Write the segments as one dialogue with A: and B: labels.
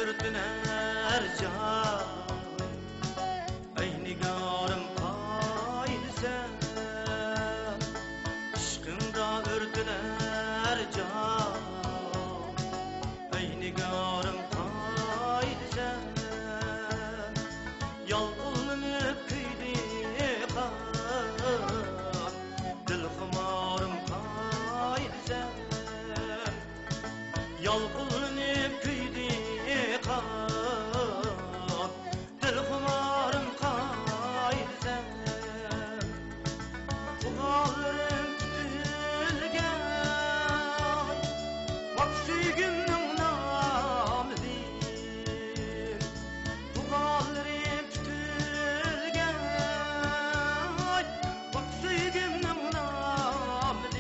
A: ürtüner can. Ey nigarım haydi sen, aşkında ürtüner can. Ey nigarım haydi sen, yalqullanıp kuydi qan. Dil xumarım haydi sen, yalqullanıp kuydi qan. Dil xumarım haydi sen, tuğallarım tutilgan. Bak süygümün namıdır, tuğallarım tutilgan. Bak süygümün namıdır,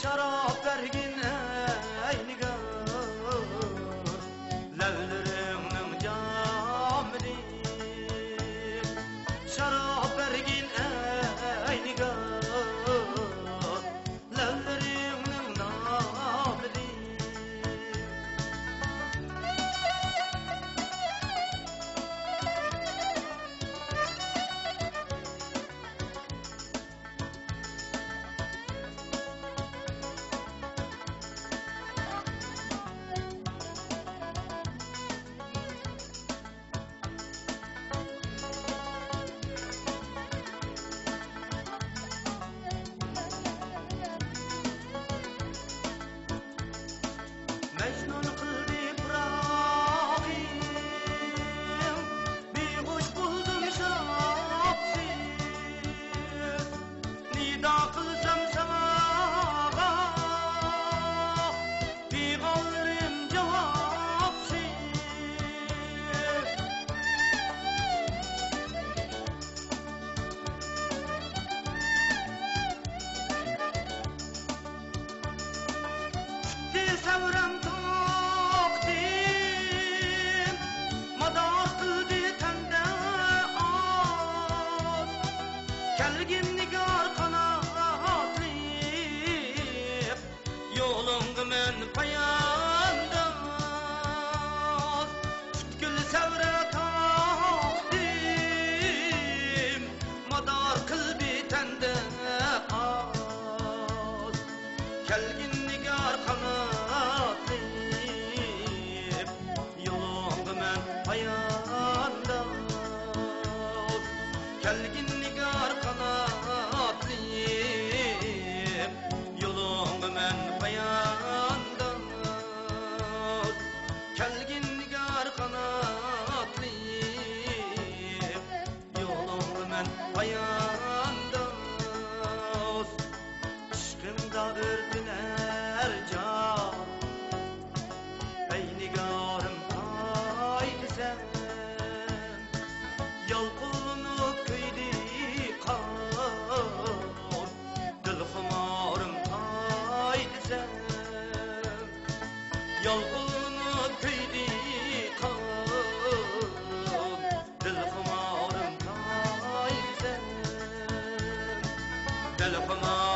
A: şarap bergin ey nigar, lavlarının camıdır. Şarap bergin ey nigar, lavlarının namıdır. Mecnun kıldı İbrahim, bir kuş buldum şapsiz. Nida kılsam sana, bir kalırım cevapsız. Dil savrem toktim, madar kıldı tende az. Kelgin nigar kanatlayıp, yolungu men payandaz. Tutkul savre toktim, madar kıldı tende az. Kelgin nigar kanatlayıp, yolungu men payandaz. Kelgin nigar kanatlayıp, yolungu men payandaz. Kelgin nigar kanatlayıp, yolungu men payandaz. Aşkında ürtüner can, ey nigarım haydi sen, yalqullanıp kuydi qan. Dil xumarım haydi sen, yalqullanıp kuydi qan. Dil xumarım haydi sen, dil xumarım